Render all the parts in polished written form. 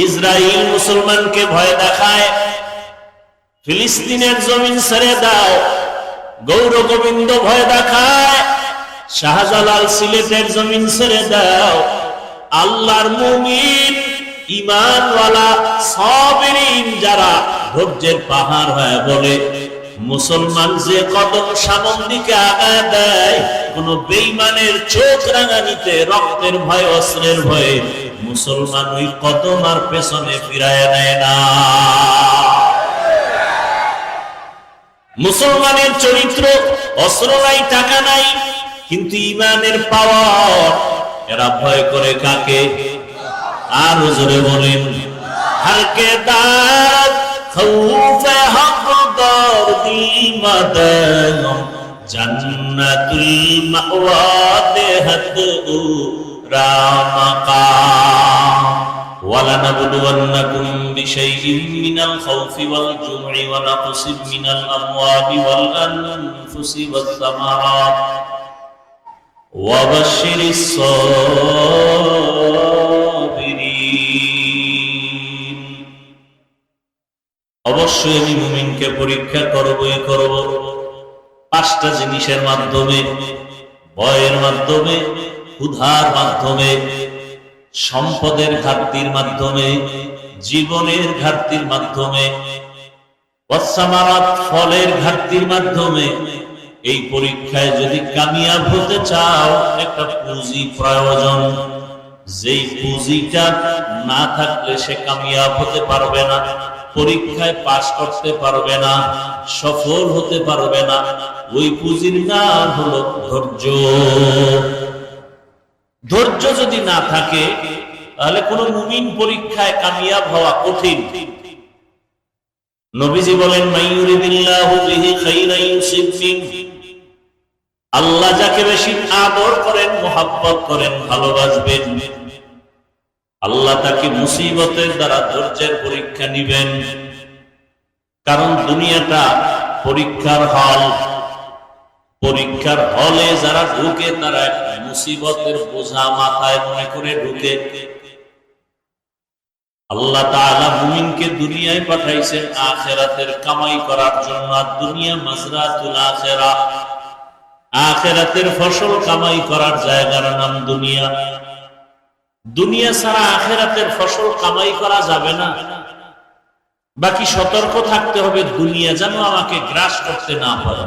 Israel মুসলমানকে ভয় দেখায়, ফিলিস্তিনের জমিন ছেড়ে দাও। গৌর গোবিন্দ ভয় দেখায়, শাহজালাল সিলেটের জমিন ছেড়ে দাও। আল্লাহর মুমিন ঈমানওয়ালা সাবিরিন যারা ধৈর্যের পাহাড় হয়ে বলে, মুসলমান যে কদম সামন দিকে আগায় দেয়, কোন বেঈমানের চোখ রাঙানিতে রক্তের ভয় অস্ত্রের ভয়ে মুসলমান ওই কদম আর পেছনে ফিরায় নেয় না। মুসলমানের চরিত্র, অস্ত্র নাই, টাকা নাই, কিন্তু ঈমানের পাওয়ার। এরা ভয় করে কাকে? আর জোরে বলেন, হারকে দাঁত খৌফে হক দরদি মাদাম জান্নাতুল মাওয়া দেহত রামাকাম ওয়ালানাবলুওয়ান্নাকুম বিশাইইন মিনাল খাউফি ওয়াল জু'i ওয়া নাকসিম মিনাল আমওয়ালি ওয়াল আনফুসি ওয়াস সামারাত ওয়া বাশশিরিস সাবিরিন। অবশ্যই আমি মুমিনকে পরীক্ষা করবই করব পাঁচটা জিনিসের মাধ্যমে: ভয়ের মাধ্যমে, ক্ষুধার মাধ্যমে, সম্পদের ঘাটতির মাধ্যমে, জীবনের ঘাটতির মাধ্যমে, ওয়াসসামারাত ফলের ঘাটতির মাধ্যমে। এই পরীক্ষায় যদি কামিয়াব হতে চাও, একটা পুঁজি প্রয়োজন। যেই পুঁজিটা না থাকলে সে কামিয়াব হতে পারবে না, পরীক্ষায় পাস করতে পারবে না, সফল হতে পারবে না। ওই পুঁজির নাম হলো ধৈর্য। ধৈর্য যদি না থাকে, তাহলে কোন মুমিন পরীক্ষায় কামিয়াব হওয়া কঠিন। নবীজি বলেন, মাইয়ুরিদিল্লাহু বিহি খাইরান ইউসিব বিহি। আল্লাহ যাকে বেশি আদর করেন, মোহাব্বত করেন, ভালোবাসবেন, আল্লাহ তাকে মুসিবতের দ্বারা ধৈর্যের পরীক্ষা নিবেন। কারণ দুনিয়াটা পরীক্ষার হল। পরীক্ষার হলে যারা ঢুকে, তারা মুসিবতের বোঝা মাথায় মনে করে ঢুকে। আল্লাহ তাআলা মুমিনকে দুনিয়ায় পাঠাইছেন আখিরাতের কামাই করার জন্য। আর দুনিয়া মাজরাতুল আখিরাহ, আখিরাতের ফসল কামাই করার জায়গার নাম দুনিয়া। দুনিয়া ছাড়া আখিরাতের ফসল কামাই করা যাবে না। বাকি সতর্ক থাকতে হবে, দুনিয়া যেন আমাকে গ্রাস করতে না পারে।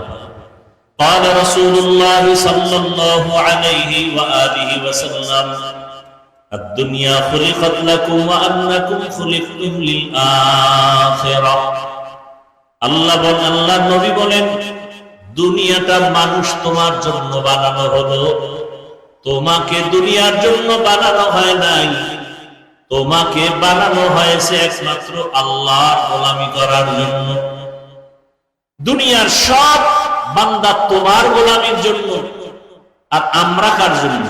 قال رسول الله صلى الله عليه وآله وسلم الدنيا خلقت لكم وأنكم خلقتم للآخرة। আল্লাহ নবী বলেন, দুনিয়াটা মানুষ তোমার জন্য বানানো হলো, তোমাকে দুনিয়ার জন্য বানানো হয় নাই। তোমাকে বানানো হয়েছে একমাত্র আল্লাহর গোলামি করার জন্য। দুনিয়ার সব বান্দা তোমার গোলামির জন্য। আর আমরা কার জন্য?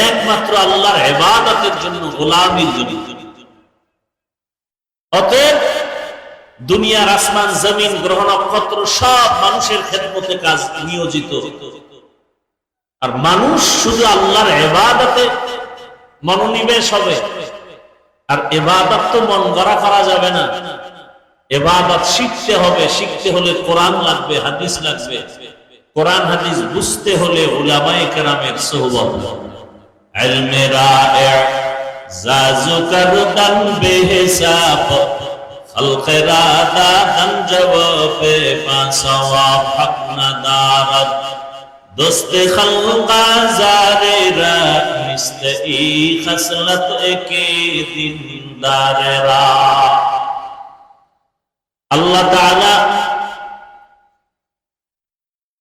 একমাত্র আল্লাহর ইবাদতের জন্য, গোলামির জন্য। অতএব দুনিয়ার আসমান, জমিন, গ্রহ নক্ষত্র সব মানুষের খেদমতে কাজ নিয়োজিত। আর মানুষ শুধু আল্লাহর ইবাদতে মনোনিবেশ হবে। আর ইবাদত তো মন গড়া করা যাবে না। ইবাদত শিখতে হবে। শিখতে হলে কোরআন লাগবে, হাদিস লাগবে। কোরআন হাদিস বুঝতে হলে উলামায়ে কেরামের সোহবত। ইলমে রা'i জাজু করদান বেহিসাব, খালকে রাদা দান জওয়াবে পাসওয়া হক নাদারত, দোস্তে খালকা জারেরা মিস্তে ই খসলত একে দিন দারেরা। আল্লাহ তাআলা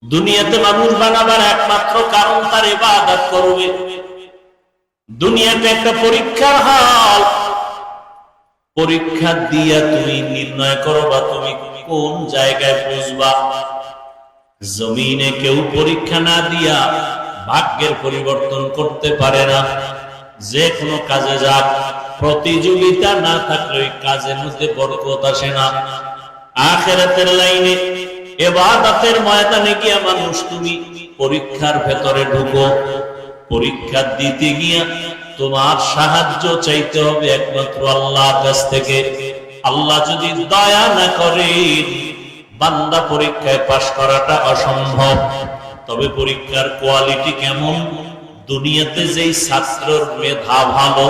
দুনিয়াতে মানুষ বানাবার একমাত্র কারণ তার ইবাদত করবে। দুনিয়াতে একটা পরীক্ষার হল। পরীক্ষা দিয়া তুমি নির্ণয় করবা তুমি কোন জায়গায় পৌঁছবা। জমিনে কেউ পরীক্ষা না দিয়া ভাগ্যের পরিবর্তন করতে পারে না। যে কোনো কাজে যাক, প্রতিযোগিতা না থাকলে ওই কাজের মধ্যে বরকত আসে না। আখিরাতের লাইনে, ইবাদতের ময়দানে গিয়া মানুষ তুমি পরীক্ষার ভেতরে ঢুকো। পরীক্ষা দিতে গিয়া তোমার সাহায্য চাইতে হবে একমাত্র আল্লাহর কাছ থেকে। আল্লাহ যদি দয়া না করেন, বান্দা পরীক্ষায় পাশ করাটা অসম্ভব। তবে পরীক্ষার কোয়ালিটি কেমন? দুনিয়াতে যেই ছাত্রের মেধা ভালো,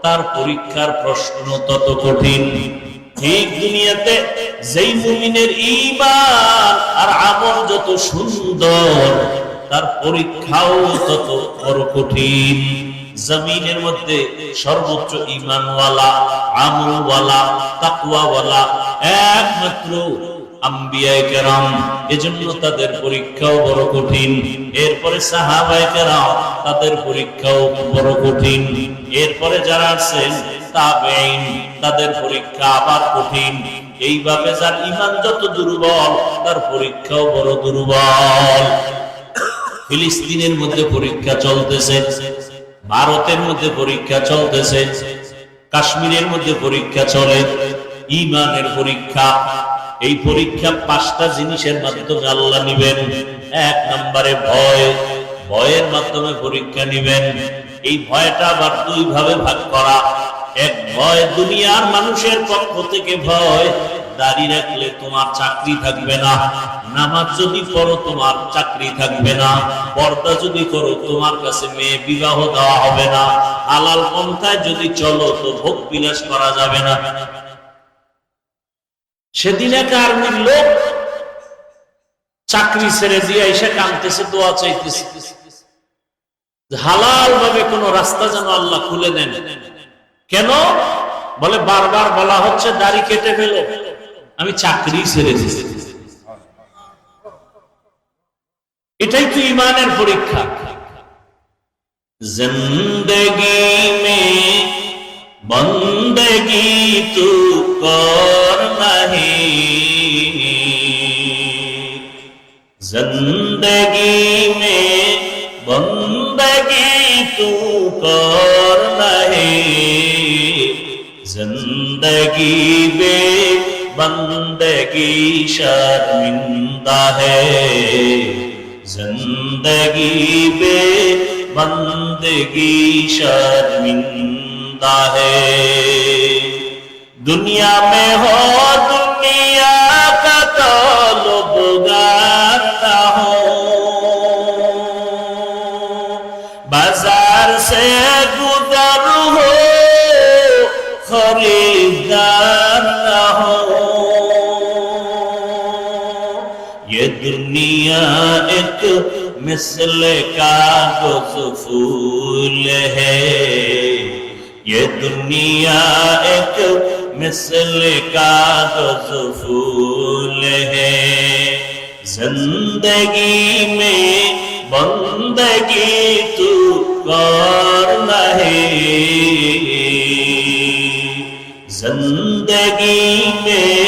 তার পরীক্ষার প্রশ্ন তত কঠিন। ঠিক দুনিয়াতে যেই মুমিনের ঈমান আর আমল যত সুন্দর, তার পরীক্ষাও তত বড় কঠিন। জমিনের মধ্যে সর্বোচ্চ ঈমানওয়ালা, আমলওয়ালা, তাকওয়াওয়ালা একমাত্র আম্বিয়ায়ে কেরাম। এজন্য তাদের পরীক্ষাও বড় কঠিন। এরপরে সাহাবায়ে কেরাম, তাদের পরীক্ষাও বড় কঠিন। এরপরে যারা আছেন তাবেঈন, তাদের পরীক্ষা আবার কঠিন। এইভাবে যার ঈমান যত দুর্বল, তার পরীক্ষাও বড় দুর্বল। ফিলিস্তিনের মধ্যে পরীক্ষা চলতেছে, ভারতের মধ্যে পরীক্ষা চলতেছে, কাশ্মীরের মধ্যে পরীক্ষা চলে, ঈমানের পরীক্ষা। এই পরীক্ষা 5টা জিনিসের মাধ্যমে আল্লাহ নিবেন। 1 নম্বরে ভয়, ভয়ের মাধ্যমে পরীক্ষা নিবেন। এই ভয়টা আবার 2 ভাবে ভাগ করা। এক ভয় দুনিয়ার মানুষের পক্ষ থেকে ভয়, দাড়ি রাখলে তোমার চাকরি থাকবে না, নামাজ যদি পড়ো তোমার চাকরি থাকবে না, পর্দা যদি করো তোমার কাছে মেয়ে বিবাহ দেওয়া হবে না, হালাল পন্থায় যদি চলো তো ভোগ বিলাস করা যাবে না। সেদিন এক আর্মির লোক চাকরি ছেড়ে দিয়ে এসে কাঁদতেছে, দোয়া চাইতেছে, হালাল ভাবে কোন রাস্তা যেন আল্লাহ খুলে দেন। কেন? বলে বারবার বলা হচ্ছে দাড়ি কেটে ফেলো, আমি চাকরি ছেড়ে দিয়েছি। এটাই তো ঈমানের পরীক্ষা। জিন্দেগি মে বন্দেগি তু কর নাহি, জিন্দেগি মে বন্দেগি তু কর নাহি, जिंदगी बे बंदगी शर्मिंदा है, जिंदगी बे बंदगी शर्मिंदा है। दुनिया में हो दुनिया का तलबगार ना हो, बाजार से गुजर हो खरीदार ना हो। ये दुनिया एक मिसल कागज फूल है, ये दुनिया एक मिसल कागज फूल है। जिंदगी में बंदगी तू कर नहीं, जिंदगी में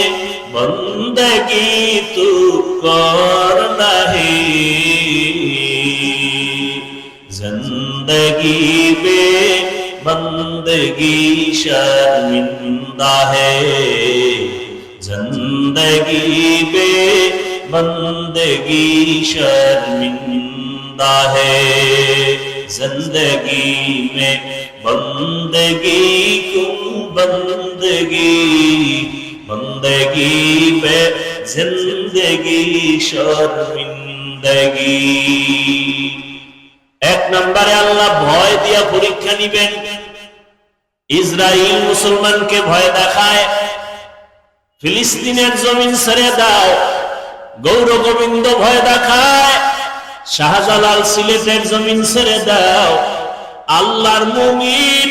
बंदगी तू कर नहीं, जिंदगी में बंदगी शर्मिंदा है, जिंदगी में बंदगी शर्मिंदा है। जिंदगी में बंदगी क्यों बंदगी, बंदगी पे जिंदगी शर्मिंदगी। 1 নম্বরে আল্লাহ ভয় দিয়া পরীক্ষা নিবেন। ইসরাইল মুসলমানকে ভয় দেখায়, ফিলিস্তিনের জমিন ছেড়ে দাও, গৌর গোবিন্দ ভয় দেখায়, শাহজালাল সিলেটের জমিন ছেড়ে দাও। আল্লাহর মুমিন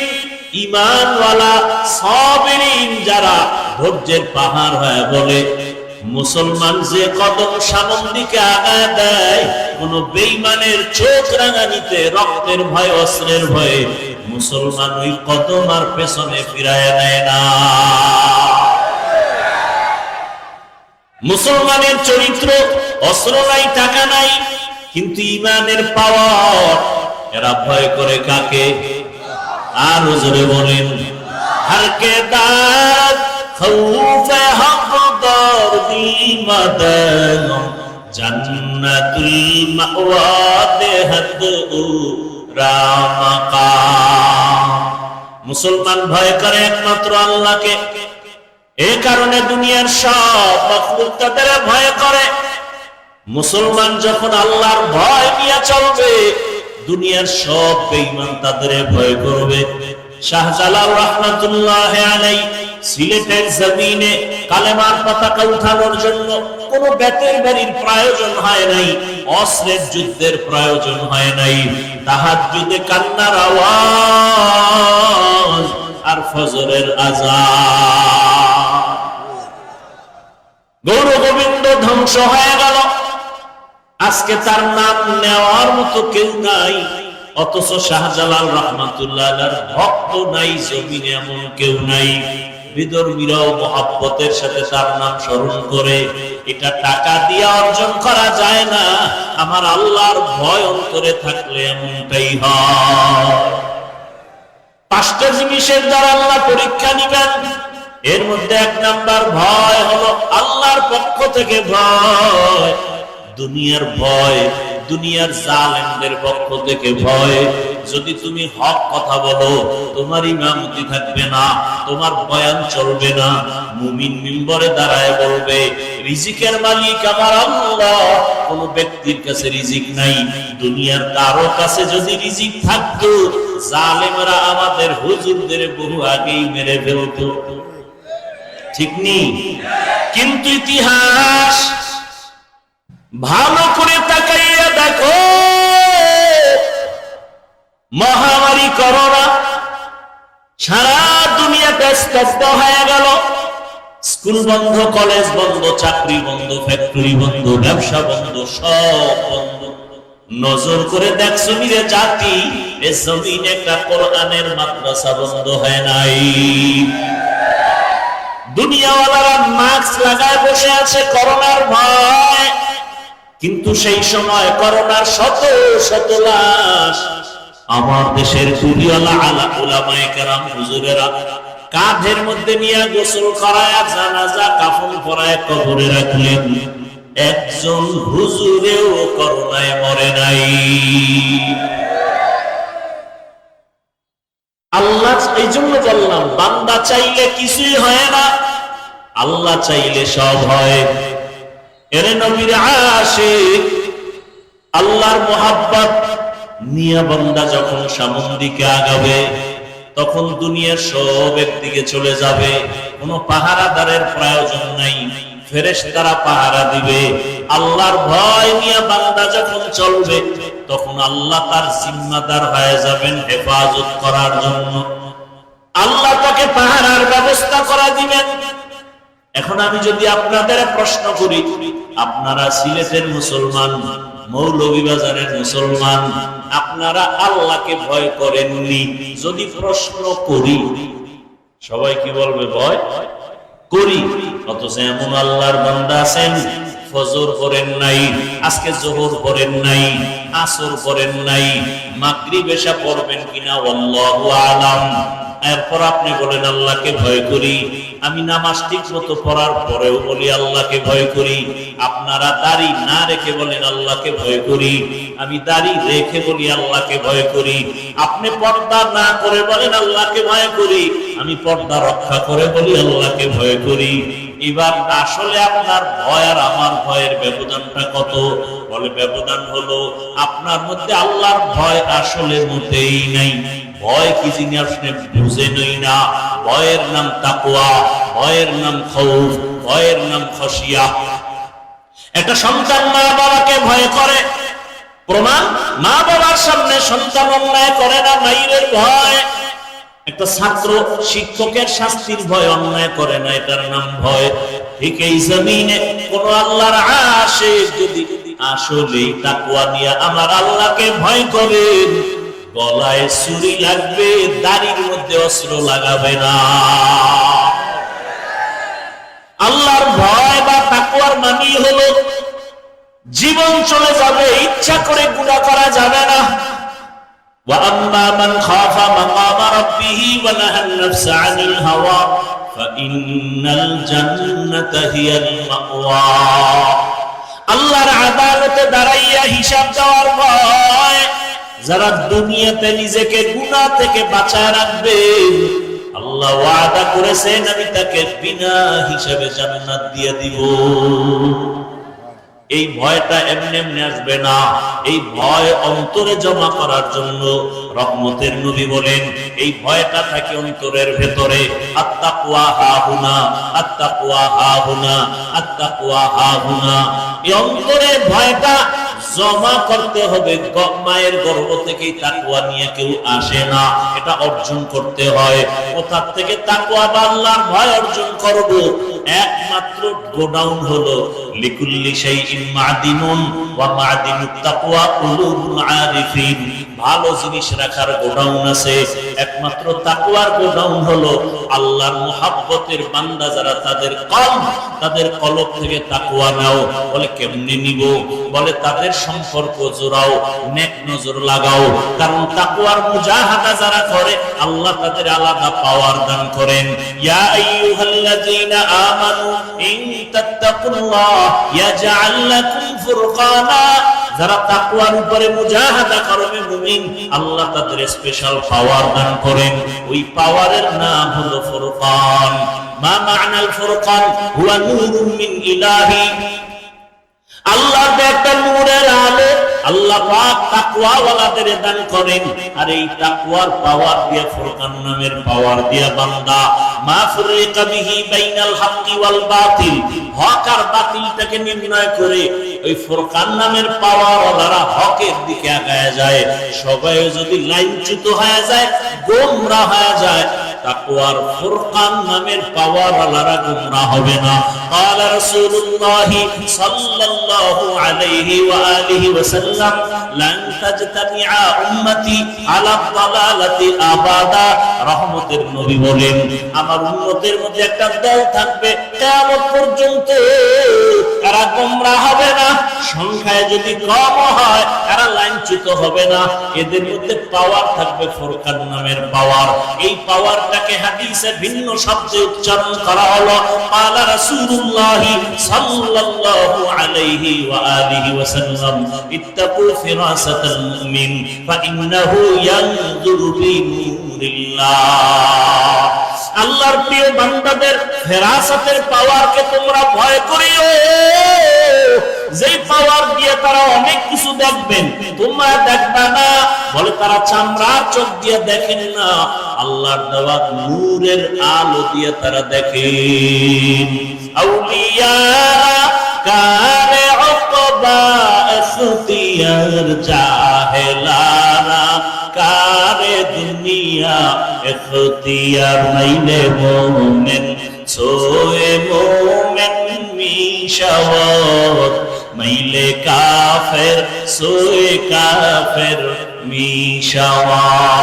ঈমানওয়ালা সাবিরিন যারা ধৈর্যের পাহাড় হয়ে বলে, মুসলমান যে কদম সামন দিকে আগায় দেয়, কোন বেঈমানের চোখ রাঙানিতে রক্তের ভয় অস্ত্রের ভয়ে মুসলমান ওই কদম আর পেছনে ফিরায় নেয় না। মুসলমানের চরিত্র, অস্ত্র নাই, টাকা নাই, কিন্তু ঈমানের পাওয়ার। এরা ভয় করে কাকে? আর জোরে বলেন, হরকে দাত খৌফে হক দরদি মদন, জান্নাতুল মাওয়া দেহত রামকা। মুসলমান ভয় করে একমাত্র আল্লাহকে। এই কারণে দুনিয়ার সব মাখলুক তাদের ভয় করে। মুসলমান যখন আল্লাহর ভয় নিয়ে চলবে, দুনিয়ার সব বেঈমান তাদের ভয় করবে। শাহজালাল রাহমাতুল্লাহ আলাইহি সিলেটের জমিনে কালেমার পতাকা উঠানোর জন্য কোনো বেতের বাড়ির প্রয়োজন হয় নাই, অস্ত্রের যুদ্ধের প্রয়োজন হয় নাই। তাহাজ্জুদে কান্নার আওয়াজ আর ফজরের আযান। গৌর গোবিন্দ ধ্বংস হয়ে গেল, আজকে তার নাম নেওয়ার মতো কেউ নাই। অথচ শাহজালাল রাহমাতুল্লাহ আলাইহির ভক্ত নাই, জমিনে এমন কেউ নাই। বিধর্মীরাও মহব্বতের সাথে তার নাম স্মরণ করে। এটা টাকা দিয়ে অর্জন করা যায় না, আমার আল্লাহর ভয় অন্তরে থাকলে এমনটাই হয়। 5টা জিনিসের দ্বারা আল্লাহ পরীক্ষা নিবেন। এর মধ্যে 1 নাম্বার ভয় হলো আল্লাহর পক্ষ থেকে ভয়, দুনিয়ার ভয়, দুনিয়ার জালেমদের পক্ষ থেকে ভয়। যদি তুমি হক কথা বলো, তোমার ইমামতি থাকবে না, তোমার বয়ান চলবে না। মুমিন মিম্বরে দাঁড়ায় বলবে, রিজিকের মালিক আমার আল্লাহ, কোন ব্যক্তির কাছে রিজিক নাই। দুনিয়ার কারো কাছে যদি রিজিক থাকতো, জালেমরা আমাদের হুজুরদের বহু আগেই মেরে ফেলতো। ঠিক নেই? কিন্তু ইতিহাস ভালো করে তাকাইয়া দেখো, মহামারী করোনা সারা দুনিয়াতে স্তব্ধ হয়ে গেল। স্কুল বন্ধ, কলেজ বন্ধ, চাকরি বন্ধ, ফ্যাক্টরি বন্ধ, ব্যবসা বন্ধ, সব বন্ধ। নজর করে দেখছো নিরে জাতি, এ জমিনে একটা কোরআনের মাদ্রাসা বন্ধ হয় নাই। দুনিয়াওয়ালারা মাস্ক লাগায় বসে আছে করোনার ভয়, কিন্তু সেই সময় করোনার শত শত লাশ আমার দেশের কুলিওয়ালা উলামায়ে কেরাম হুজুরেরা কাঁধের মধ্যে নিয়ে গোসল করায়া জানাজা কাফন পরায় কবরে রাখলেন। একজন হুজুরেও করোনায় মরে নাই। আল্লাহ, এই জন্য বললাম, বান্দা চাইলে কিছুই হয় না, আল্লাহ চাইলে সব হয়। এরে নবীর আশিক, আল্লাহর মোহাব্বত নিয়ে বান্দা যখন সামনের দিকে আগাবে, তখন দুনিয়ার সব একদিকে চলে যাবে। কোনো পাহারাদারের প্রয়োজন নাই, ফেরেশতারা পাহারা দিবে। আল্লাহর ভয় নিয়ে বান্দা যখন চলবে, তখন আল্লাহ তার জিম্মাদার হয়ে যাবেন হেফাজত করার জন্য। আল্লাহ তাকে পাহারার ব্যবস্থা করে দিবেন। এখন আমি যদি আপনাদের প্রশ্ন করি, আপনারা সিলেটের মুসলমান, মৌলভীবাজারের মুসলমান, আপনারা আল্লাহকে ভয় করেননি? যদি প্রশ্ন করি, সবাই কি বলবে? ভয় করি। অথচ এমন আল্লাহর বান্দা আছেন, ফজর পড়েন নাই, আজকে যোহর পড়েন নাই, আসর পড়েন নাই, মাগরিব এশা পড়বেন কিনা আল্লাহু আলাম। এরপর আপনি বলেন আল্লাহকে ভয় করি। আমি নামাজ ঠিক মতো পড়ার পরেও বলি আল্লাহকে ভয় করি। আপনারা দাড়ি না রেখে বলেন আল্লাহকে ভয় করি। আমি দাড়ি রেখে বলি আল্লাহকে ভয় করি। আপনি পর্দা না করে বলেন আল্লাহকে ভয় করি। আমি পর্দা রক্ষা করে বলি আল্লাহকে ভয় করি। এবার আসলে আপনার ভয় আর আমার ভয়ের ব্যবধানটা কত? বলে ব্যবধান হলো আপনার মধ্যে আল্লাহর ভয় আসলে মোটেই নাই। ভয় কি জিনিস আপনি বুঝেনই না। ভয়ের নাম তাকওয়া, ভয়ের নাম খৌফ, ভয়ের নাম খশিয়া। একটা সন্তান মা বাবাকে ভয় করে, প্রমাণ মা বাবার সামনে সন্তান অন্যায় করে না, মায়ের ভয়। একটা ছাত্র শিক্ষকের শাস্তির ভয় অন্যায় করে না, এটার নাম ভয়। ঠিক এই জমিনে কোন আল্লাহর আশিক যদি আসলেই তাকওয়া নিয়ে আমার আল্লাহকে ভয় করেন, গলায় ছুরি লাগবে, দাড়ির মধ্যে অস্ত্র লাগাবে না। আল্লাহর ভয় বা তাকওয়ার মানে হলো জীবন চলে যাবে, ইচ্ছা করে গুনাহ করা যাবে না। ওয়া আম্মা মান খাফা মাকামা রাব্বিহি ওয়া নাহান নাফসা আনিল হাওয়া ফাইন্নাল জান্নাতা হিয়াল মাওয়া। আল্লাহর আদালতে দাঁড়াইয়া হিসাব দেওয়ার ভয়, যারা দুনিয়াতে নিজেকে গুনাহ থেকে বাঁচায় রাখবেন, আল্লাহ ওয়াদা করেছেন আমি তাকে বিনা হিসাবে জান্নাত দিয়ে দিব। এই ভয়টা এমনি এমনি আসবে না, এই ভয় অন্তরে জমা করার জন্য রহমতের নবী বলেন এই ভয়টা থাকে অন্তরের ভেতরে। আত্তাকওয়া হাহুনা, আত্তাকওয়া হাহুনা, আত্তাকওয়া হাহুনা। এই অন্তরের ভয়টা জমা করতে হবে। মায়ের গর্ভ থেকেই তাকওয়া নিয়ে কেউ আসে না, এটা অর্জন করতে হয়। কোথা থেকে তাকওয়া বা আল্লাহর ভয় অর্জন করব? একমাত্র গোডাউন হলো লিকুল্লি শাইইন মাদিনুন ওয়া মাদিনুত তাকওয়া কুলুবুল আরিফিন। ভালো জিনিস রাখার গোডাউন আছে, একমাত্র তাকওয়ার গোডাউন হলো আল্লাহর মুহাব্বতের বান্দা যারা তাদের কলব থেকে তাকওয়া নাও। বলে কেমনে নিব? বলে তাদের সম্পর্ক জোড়াও, নেক নজর লাগাও। কারণ তাকওয়ার মুজাহাদা যারা করে আল্লাহ তাদের আলাদা পাওয়ার দান করেন। ইয়া আইয়ুহাল্লাযীনা আমানু ইন তাত্তাকুল্লাহ ইয়াজআল লাকুম ফুরকানা। যারা তাকওয়ার উপরে মুজাহাদা করবে মুমিন, আল্লাহ তাদের স্পেশাল পাওয়ার দান করেন। ওই পাওয়ারের নাম হলো ফুরকান। মা মা'নাল ফুরকান? হুয়া নূরুম মিন ইলাহি। আল্লাহর একটা নূরের আলো আল্লাহ পাক তাকওয়া ওয়ালাদের দান করেন। আর এই তাকওয়ার পাওয়ার দিয়ে, ফুরকান নামের পাওয়ার দিয়ে বান্দা মা ফুরিকা বিহি বাইনাল হাক্কি ওয়াল বাতিল, হক আর বাতিলটাকে নির্ণয় করে ওই ফুরকান নামের পাওয়ার ওয়ালারা হকের দিকে আগায় যায়। সবাই যদি লাইনচ্যুত হয়ে যায়, গোমরা হয়ে যায়, তাকওয়ার ফুরকান নামের পাওয়ার ওয়ালারা গোমরা হবে না। قال رسول الله صلى الله عليه وآله وسلم لن تجتمع أمتي على الضلالة أبدا। রহমতের নবী বলেন আমার উম্মতের মধ্যে একটা দল থাকবে কিয়ামত পর্যন্ত, এরা গোমরাহ হবে না। সংখ্যায় যদি কম হয় এরা লাইনচ্যুত হবে না। এদের মধ্যে পাওয়ার থাকবে ফুরকান নামের পাওয়ার। এই পাওয়ারটাকে হাদিসে ভিন্ন শব্দে উচ্চারণ করা হলো ক্বালা রাসূলুল্লাহ সাল্লাল্লাহু আলাইহি ওয়া আলিহি ওয়াসাল্লাম ইত্তাকু ফিরাসাতাল মুমিন ফাইন্নাহু ইয়ানজুরু বিনুরিল্লাহ। আল্লাহর প্রিয় বান্দাদের ফেরাসাতের পাওয়ারকে তোমরা ভয় করিও। যেই পাওয়ার দিয়ে তারা অনেক কিছু দেখবেন, তোমরা দেখবা না। বলে তারা চামড়ার চোখ দিয়ে দেখেন না, আল্লাহর দেওয়া নূরের আলো দিয়ে তারা দেখেন। আউলিয়া কারে উকবা ইখতিয়ার জাহেলানা কারে দুনিয়া ইখতিয়ার মাইলে মোমেন সোয়ে মোমেন মিশাওয়াত মাইলে কাফের সোয়ে কাফের মিশাওয়াত।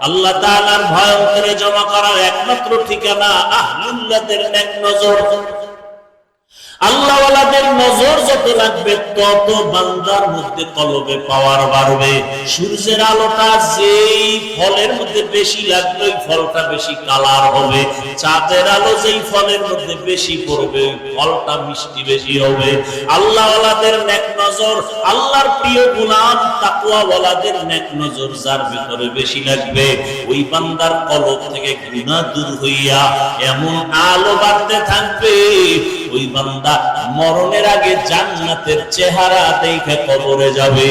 আল্লাহ তাআলার ভয় অন্তরে জমা করার একমাত্র ঠিকানা আহলুল্লাহদের নেক নজর। আল্লাহ ওয়ালাদের নজর যত লাগবে তত বান্দার মধ্যে কলবে পাওয়ার বাড়বে। সূর্যের আলোটা যেই ফলের মধ্যে বেশি লাগবে ওই ফলটা বেশি কালার হবে। চাঁদের আলো যেই ফলের মধ্যে বেশি পড়বে ফলটা মিষ্টি বেশি হবে। আল্লাহ ওয়ালাদের নেক নজর, আল্লাহর প্রিয় গোলাম তাকওয়া ওয়ালাদের নেক নজর যার ভিতরে বেশি লাগবে, ওই বান্দার কলব থেকে গুনাহ দূর হইয়া এমন আলো বাড়তে থাকবে, ওই বান্দা মরণের আগে জান্নাতের চেহারা দেখে কবরে যাবে।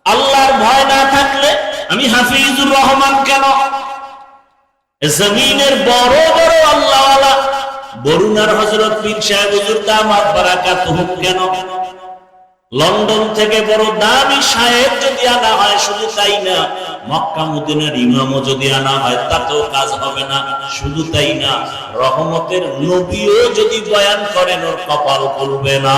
আল্লাহর ভয় না থাকলে আমি হাফিজুর রহমান কেন, জমিনের বড় বড় আল্লাহওয়ালা বরুণার হযরত পীর সাহেব হুজুর দামাত বারাকাতুহু কেন, লন্ডন থেকে বড় দামি সাহেব যদি আনা হয়, শুধু তাই না মক্কা মদিনার ইমামও যদি আনা হয় তাতেও কাজ হবে না। শুধু তাই না, রহমতের নবীও যদি বয়ান করেন ওর কপাল খুলবে না,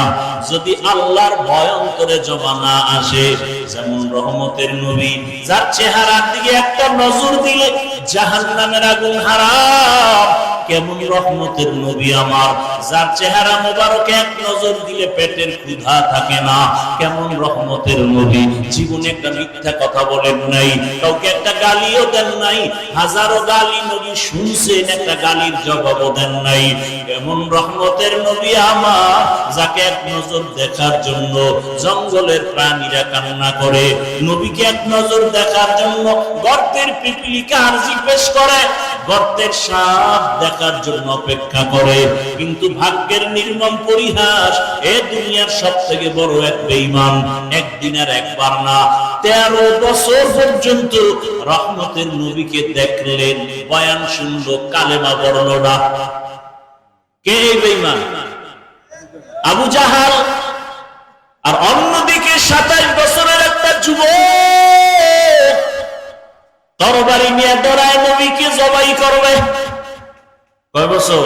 যদি আল্লাহর ভয় অন্তরে জমা না আসে। যেমন রহমতের নবী যার চেহারার দিকে একটা নজর দিলে জাহান্নামের আগুন হারাম, কেমন রহমতের নবী আমার, যার চেহারা মোবারকে এক নজর দিলে পেটের ক্ষুধা থাকে না। কেমন রহমতের নবী, জীবনে একটা মিথ্যা কথা বলেন নাই, কাউকে একটা গালিও দেন নাই, হাজারো গালি নবী শুনছেন, একটা গালির জবাবও দেন নাই। কেমন রহমতের নবী আমার, যাকে এক নজর দেখার জন্য জঙ্গলের প্রাণীরা কান্না করে, নবীকে এক নজর দেখার জন্য গর্তের পিপলিকা আরজি পেশ করে, গর্তের সাপ দেখার জন্য অপেক্ষা করে। কিন্তু ভাগ্যের নির্মম পরিহাস, এ দুনিয়ার সব থেকে বড় এক বেঈমান একদিন আর একবার না 13 বছর পর্যন্ত রহমতের নবীকে দেখলেন, বয়ান শুনলো, কালেমা পড়ল না। কে এই বেঈমান? আবু জাহাল। আর অন্যদিকে 27 বছরের একটা যুবক তরবারি নিয়ে দৌড়ায় নবীকে জবাই করবে। কয় বছর?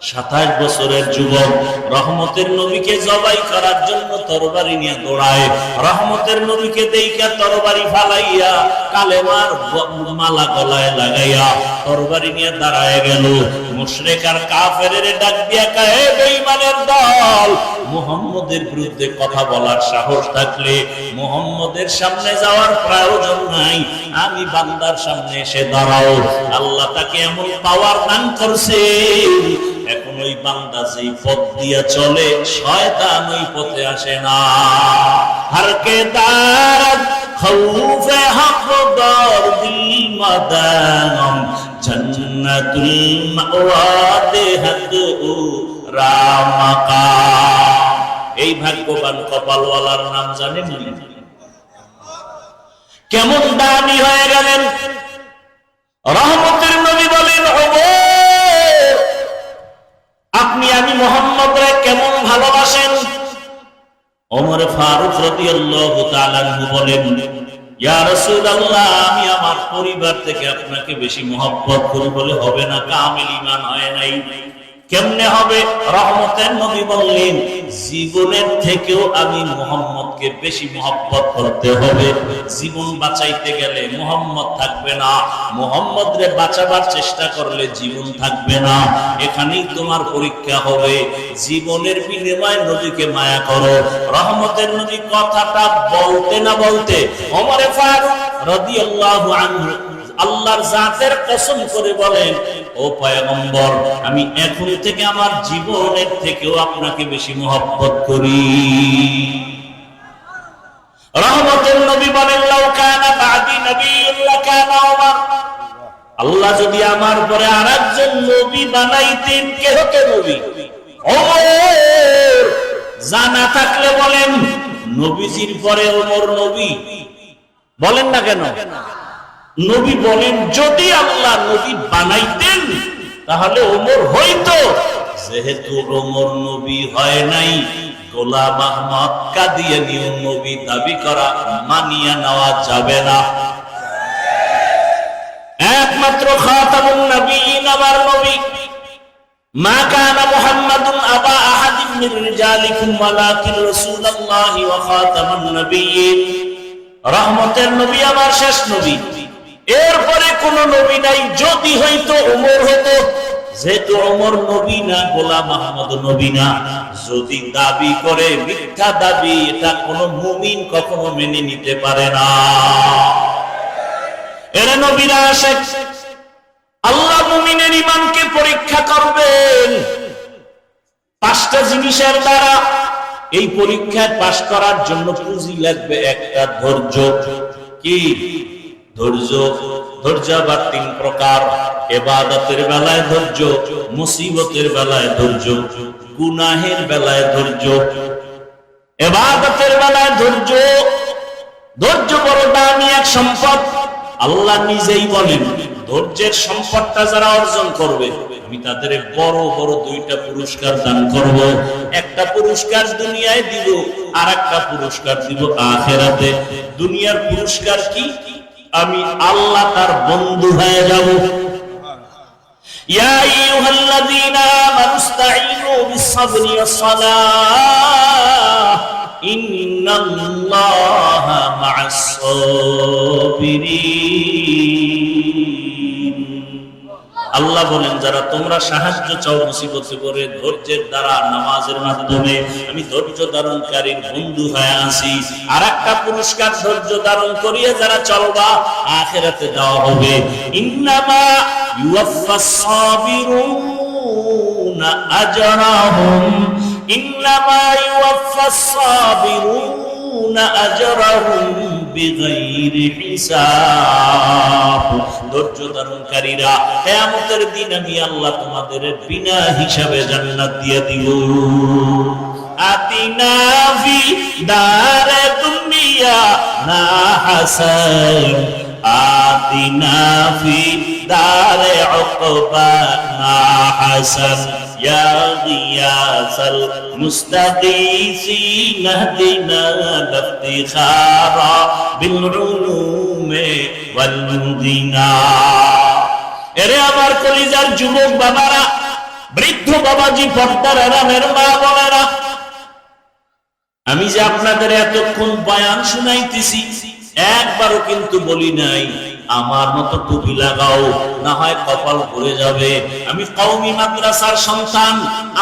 27 বছরের যুবক রহমতের নবীকে জবাই করার জন্য তরবারি নিয়ে দৌড়ায়। রহমতের নবীকে দেইখা তরবারি ফালাইয়া কালেমার মালা গলায় লাগাইয়া তরবারি নিয়ে দাঁড়ায় গেল। মুশরিক আর কাফেরের ডাক দিয়া কয়, হে বেঈমানের দল, মুহাম্মদের বিরুদ্ধে কথা বলার সাহস থাকলে মুহাম্মদের সামনে যাওয়ার প্রয়োজন নাই, আমি বান্দার সামনে এসে দাঁড়াও। আল্লাহ তাকে এমন পাওয়ার দান করছে, এখন ওই বান্দা যেই পথ দিয়া চলে, শয়তান ওই পথে আসে না। হরকে দারদ খৌফে হক দর দিল মাদাম জান্নাতুল মাওয়া দেহত রামাকা। এই ভাগ্যবান কপালওয়ালার নাম জানেন? কেমন দামি হয়ে গেলেন। রহমতের নবী বলেন, আপনি আমি মুহাম্মদরে কেমন ভালোবাসেন? ওমর ফারুক রাদিয়াল্লাহু তাআলা আনহু বলেন, ইয়া রাসূলুল্লাহ, আমি আমার পরিবার থেকে আপনাকে বেশি মহব্বত করি। বলে, হবে না, কামিল ঈমান হয় নাই। কেমনে হবে? রহমতের নবী বললেন, জীবনের থেকেও আমি মুহাম্মদকে বেশি মহব্বত করতে হবে। জীবন বাঁচাইতে গেলে মুহাম্মদ থাকবে না, মুহাম্মদরে বাঁচাবার চেষ্টা করলে জীবন থাকবে না। এখানেই তোমার পরীক্ষা হবে। জীবনের বিনিময়ে নবীকে মায়া করো। রহমতের নবী কথাটা বলতে না বলতে ওমর ফারুক রাদিয়াল্লাহু আনহু আল্লাহর জাতের কসম করে বলেন, ও পয়গম্বর, আমি এখন থেকে আমার জীবনের থেকেও আপনাকে বেশি মহব্বত করি। রহমতের নবী বলেন, লাউ কানা বাদি নবিয়্যুন লাকানা ওমর, আল্লাহ যদি আমার পরে আরেকজন নবী বানাইতেন, কে হতো নবী? ওমর। জানা থাকলে বলেন, নবীজির পরে ওমর নবী। বলেন না কেন? নবী বলেন, যদি আল্লাহ নবী বানাইতেন তাহলে ওমর হইতো। যেহেতু ওমর নবী হয় নাই, গোলাম আহমদ কাদিয়ানী নবী দাবি করা মানিয়া নেওয়া যাবে না। একমাত্র খাতামুন নবিয়্যিন আমার নবী। মা কানা মুহাম্মাদুন আবা আহাদিন মিন রিজালিকুম ওয়ালাকিন রাসূলুল্লাহি ওয়া খাতামুন নবিয়্যিন। রহমতের নবী আমার শেষ নবী, এরপরে কোন নবী নাই। যদি হইতো ওমর হতো, যেহেতু ওমর নবী না, গোলাম আহমদ নবী না। যদি দাবি করে মিথ্যা দাবি, এটা কোন মুমিন কখনো মেনে নিতে পারে না। এরা নবীরা আসে, আল্লাহ মুমিনের ঈমানকে পরীক্ষা করবেন 5টা জিনিসের দ্বারা। এই পরীক্ষায় পাশ করার জন্য পুঁজি লাগবে একটা, ধৈর্য। কি ধৈর্য? ধৈর্য আবার 3 প্রকার। ইবাদতের বেলায় ধৈর্য, মুসিবতের বেলায় ধৈর্য, গুনাহের বেলায় ধৈর্য। ইবাদতের বেলায় ধৈর্য, ধৈর্য বড় দামি এক সম্পদ। আল্লাহ নিজেই বলেন, ধৈর্যের সম্পদটা যারা অর্জন করবে, আমি তাদের বড় বড় 2টা পুরস্কার দান করব। একটা পুরস্কার দুনিয়ায় দিব, আর একটা পুরস্কার দিব আখিরাতে। দুনিয়ার পুরস্কার কি? আমি আল্লাহ তার বন্ধু হয়ে যাব। ইয়া আইয়ুহাল্লাযীনা আমানুস্তাঈনু বিস-সাবরি ওয়াস-সালাহ ইন্নাল্লাহা মা'আস-সাবিরিন। আল্লাহ বলেন যারা তোমরা সাহায্য চাও মুসিবতে পড়ে ধৈর্যের দ্বারা নামাজের মাধ্যমে আমি ধৈর্য ধারণকারীর বন্ধু হয়ে আছি। আর একটা পুরস্কার ধৈর্য ধারণ করিয়ে যারা চলবা আখিরাতে দেওয়া হবে। ইন্নামা ইউওয়াফাস সাবিরুনা আজরাহুম ইন্নামা ইউওয়াফাস সাবিরুনা আজরাহুম বিগাইরি হিসাব। ধৈর্য ধারণকারীরা কিয়ামতের দিন আমি আল্লাহ তোমাদের বিনা হিসাবে জান্নাত দিয়ে দিব। আতিনা ফি দারে দুনিয়া না হাসান আতিনা ফি দারে উকবা না হাসান ইয়া গিয়াসাল মুস্তাগীসিন ইহদিনা লিফতিখারা বিল উলুমে ওয়াল মুদিনা। এরে আমার কলিজার যুবক বাবারা, বৃদ্ধ বাবাজি, পর্দার আরামের মা বোনেরা, আমি যে আপনাদের এতক্ষণ বয়ান শুনাইতেছি একবারও কিন্তু বলি নাই আমার মতো টুপি লাগাও, না হয় কপাল ভরে যাবে। আমি কওমি মাদ্রাসার সন্তান,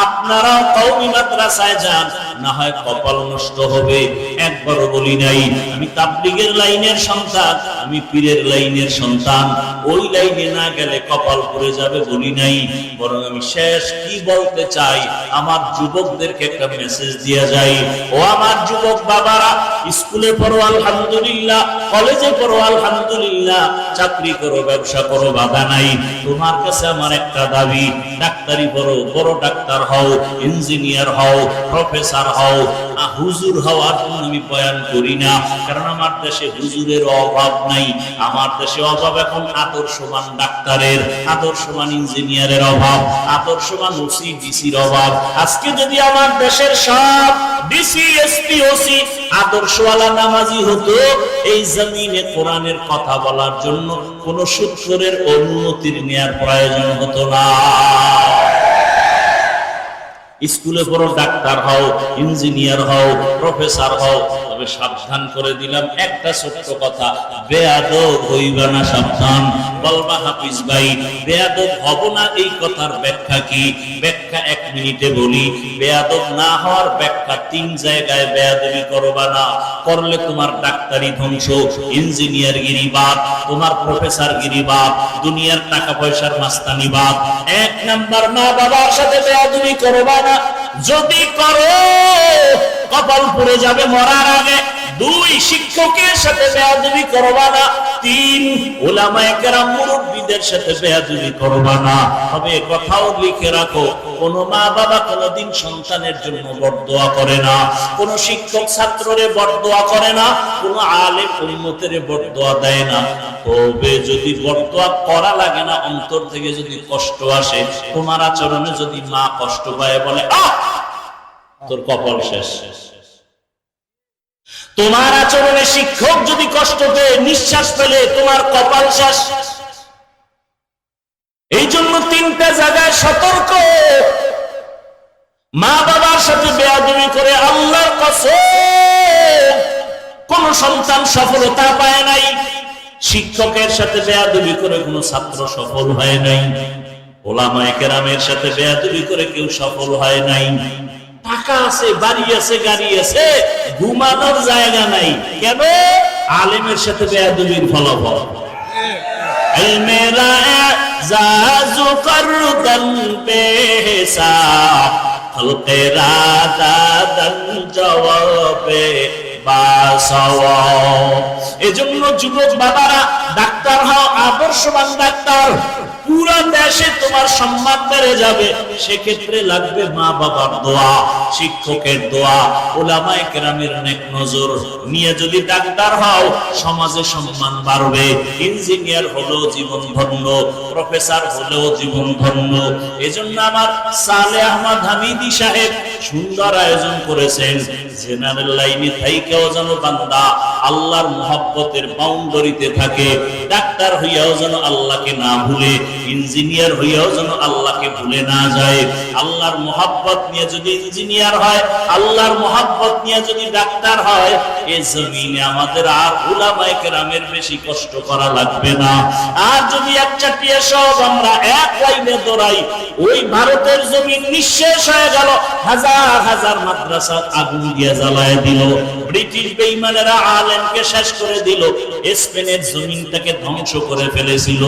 আপনারাও কওমি মাদ্রাসায় যান, না হয় কপাল নষ্ট হবে। একবারও বলি নাই আমি তাবলীগের লাইনের সন্তান, আমি পীরের লাইনের সন্তান, ওই লাইনে না গেলে কপাল ভরে যাবে বলি নাই। বরং আমি শেষ কি বলতে চাই, আমার যুবকদেরকে একটা মেসেজ দিয়ে যাই। ও আমার যুবক বাবারা, স্কুলে পড়ো আলহামদুলিল্লাহ, কলেজে পড়ো আলহামদুলিল্লাহ, চাকরি করো, ব্যবসা করো, বাধা নাই। তোমার কাছে আমার একটা দাবি, ডাক্তারি পড়ো, বড় ডাক্তার হও, ইঞ্জিনিয়ার হও, প্রফেসর হও, হুজুর হওয়ার জন্য আমি বয়ান করি না, কারণ আমার দেশে হুজুরের অভাব নাই। আমার দেশে অভাব এখন আদর্শবান ডাক্তারের, আদর্শবান ইঞ্জিনিয়ারের অভাব, আদর্শবান ওসি ডিসির অভাব। আজকে যদি আমার দেশের সব ডিসি এসপি ওসি আদর্শওয়ালা নামাজি হতো, এই জমিনে কোরআনের কথা বলার জন্য কোন সূত্রের অনুমতির নেয়ার প্রয়োজন হতো না। স্কুলে পড়ো, ডাক্তার হও, ইঞ্জিনিয়ার হও, প্রফেসর হও, তবে সাবধান করে দিলাম একটা ছোট্ট কথা, বেয়াদব হইবা না, সাবধান। বলবা হাফিজ ভাই বেয়াদব হব না, এই কথার ব্যাখ্যা কি? ব্যাখ্যা 1 মিনিটে বলি। বেয়াদব না হওয়ার ব্যাখ্যা 3 জায়গায়। বেয়াদবি করবা না, করলে তোমার ডাক্তারি ধ্বংস, ইঞ্জিনিয়ার গিরি বাদ, তোমার প্রফেসর গিরি বাদ, দুনিয়ার টাকা পয়সার মাস্তানি বাদ। 1 নাম্বার, মা বাবার সাথে বেয়াদবি করবা না, যদি করো কপাল পুড়ে যাবে মরার আগে। 2, শিক্ষকের সাথে বেয়াদবি করবা না। 3, উলামায়ে কেরাম মুরব্বিদের সাথে বেয়াদবি করবা না। তবে কথাও লিখে রাখো, কোন মা বাবা কোনদিন সন্তানের জন্য বরদোয়া করে না, কোন শিক্ষক ছাত্ররে বরদোয়া করে না, কোন আলেম উম্মতের বরদোয়া দেয় না। তবে যদি বরদোয়া করা লাগে না, অন্তর থেকে যদি কষ্ট আসে, তোমার আচরণে যদি মা কষ্ট পায়, বলে আহ তোর কপাল শেষ। তোমার আচরণে শিক্ষক যদি কষ্ট পেয়ে নিঃশ্বাস ফেলে, তোমার কপাল শেষ। এই জন্য 3টা জায়গায় সতর্ক। মা বাবার সাথে বেয়াদবি করে আল্লাহর কসম কোন সন্তান সফলতা পায় নাই। শিক্ষকের সাথে বেয়াদবি করে কোন ছাত্র সফল হয় নাই। উলামায়ে কেরামের সাথে বেয়াদবি করে কেউ সফল হয় নাই। টাকা আছে, বাড়ি আছে, গাড়ি আছে, ঘুমানোর জায়গা নাই। কেন? আলেমের সাথে বেয়াদবির ফলাফল। মেরা জাজু করদান বেহিসাব খলকেরা দাদান জবাবে বাসাওয়াব। এজন্য যুবক বাবারা, ডাক্তার হও, আদর্শবান ডাক্তার, পুরা দেশে তোমার সম্মান বেড়ে যাবে। সেক্ষেত্রে লাগবে মা বাবার দোয়া, শিক্ষকের দোয়া, উলামায়ে কেরামের নেক নজর নিয়ে যদি ডাক্তার হও, সমাজে সম্মান বাড়বে। ইঞ্জিনিয়ার হলেও জীবন ধন্য, প্রফেসর হলেও জীবন ধন্য। এজন্য আমার সালেহ আহমদ হামিদি সাহেব সুন্দর আয়োজন করেছেন। জেনারেল লাইনে থাইকেও যেন বান্দা আল্লাহর মহব্বতের বাউন্ডারিতে থাকে, ডাক্তার হইয়াও যেন আল্লাহকে না ভুলে, ইঞ্জিনিয়ার হইয়াও যেন আল্লাহকে ভুলে না যায়। আল্লাহর মহব্বত নিয়ে যদি ইঞ্জিনিয়ার হয়, আল্লাহর মহব্বত নিয়ে যদি ডাক্তার হয়, এই জমিনে আমাদের আর উলামায়ে কেরামের বেশি কষ্ট করা লাগবে না। আর যদি একটা টিয়া সব আমরা এক লাইনে দৌড়াই, ওই ভারতের জমিন নিঃশেষ হয়ে গেল, হাজার হাজার মাদ্রাসা আগুন দিয়ে জ্বালায় দিল, ব্রিটিশ বেঈমানেরা আলেমকে শেষ করে দিল, স্পেনের জমিনটাকে ধ্বংস করে ফেলেছিল।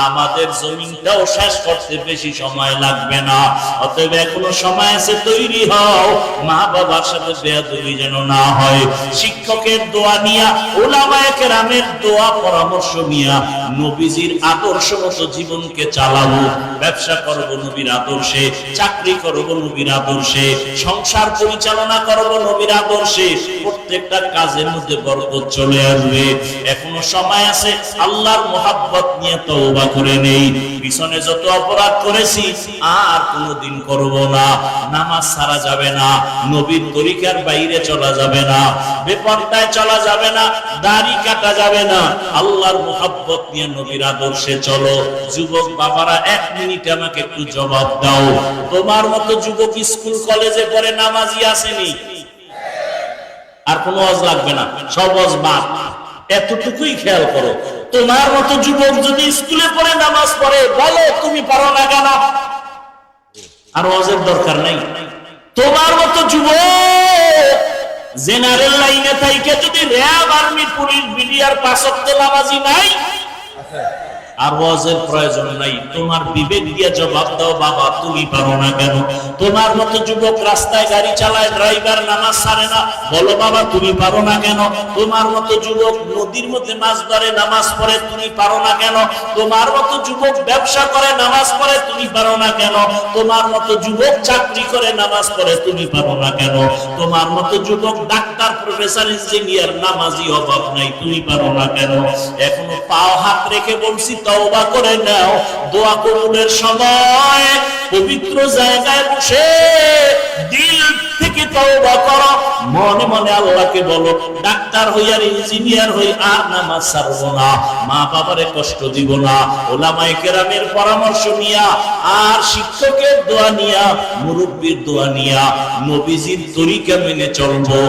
আমাদের জমিনটাও শেষ করতে বেশি সময় লাগবে না। অতএব এখনো সময় আছে, তৈরি হও। মা বাবার সাথে বেয়াদবি যেন না হয়। শিক্ষকের দোয়া নিয়া, উলামায়ে কেরামের দোয়া পরামর্শ নিয়া নবীজির আদর্শ মতো জীবনকে চালাবো। ব্যবসা করব নবীর আদর্শে, চাকরি করব নবীর আদর্শে, সংসার পরিচালনা করব নবীর আদর্শে। প্রত্যেকটা কাজের মধ্যে বরকত চলে আসবে। এখনো সময় আছে, আল্লাহর মহব্বত নিয়ে তওবা করে নেই। পিছনে যত অপরাধ করেছি আর কোনোদিন করব না। নামাজ ছাড়া যাবে না, নবীর তরিকার বাইরে চলা যাবে না, বেপরদায় চলা যাবে না, দাড়ি কাটা যাবে না। আল্লাহর মহব্বত নিয়ে নবীর আদর্শে চলো। যুবক বাবারা, 1 মিনিট আমাকে একটু জবাব দাও। তোমার মতো যুবক স্কুল কলেজে পড়ে নামাজি আসেনি? আর কোনো ওয়াজ লাগবে না, সব ওয়াজ বাদ। এতটুকুই খেয়াল করো, তোমার মতো যুবক যদি স্কুলে পড়ে নামাজ পড়ে, বলো তুমি পারো না কেন? আর ওয়াজের দরকার নাই। তোমার মতো যুবক জেনারেল লাইনে থাইকে যদি র‍্যাব, আর্মি, পুলিশ, বিডিআর 5 ওয়াক্ত নামাজি নাই, আর ওয়াজের প্রয়োজন নাই। তোমার বিবেক দিয়ে জবাব দাও, বাবা তুমি পারো না কেন? তোমার মতো যুবক রাস্তায় গাড়ি চালায়, ড্রাইভার নামাজ ছাড়ে না, বলো বাবা তুমি পারো না কেন? তোমার মতো যুবক নদীর মধ্যে মাছ ধরে, নামাজ পড়ে, তুমি পারো না কেন? তোমার মতো যুবক ব্যবসা করে, নামাজ পড়ে, তুমি পারো না কেন? তোমার মতো যুবক চাকরি করে, নামাজ পড়ে, তুমি পারো না কেন? তোমার মতো যুবক ডাক্তার, প্রফেসর, ইঞ্জিনিয়ার, নামাজি অভাব নাই, তুমি পারো না কেন? এখনো পাও হাত রেখে বলছি, তওবা করে নাও। দোয়া কবুলের সময় পবিত্র জায়গায় বসে দিল থেকে তওবা করো। মনে মনে আল্লাহকে বলো, ডাক্তার হই আর ইঞ্জিনিয়ার হই আর নামাজ ছাড়বো না, মা বাবারে কষ্ট দিব না। উলামায়ে কেরামের পরামর্শ নিয়া, আর শিক্ষকের দোয়া নিয়া, মুরব্বির দোয়া নিয়া নবীজির তরিকা মেনে চলবো।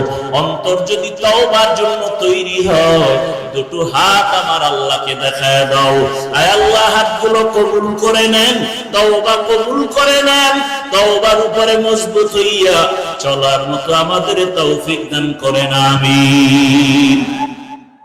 অন্তর যদি তওবার জন্য তৈরি হয়, দুটো হাত আমার আল্লাহকে দেখায় দাও। আয় আল্লাহ, হাতগুলো কবুল করে নেন, তওবা কবুল করে নেন। তওবার উপরে মজবুত হইয়া চলার মতো আমাদের তৌফিক দান করেন, আমিন।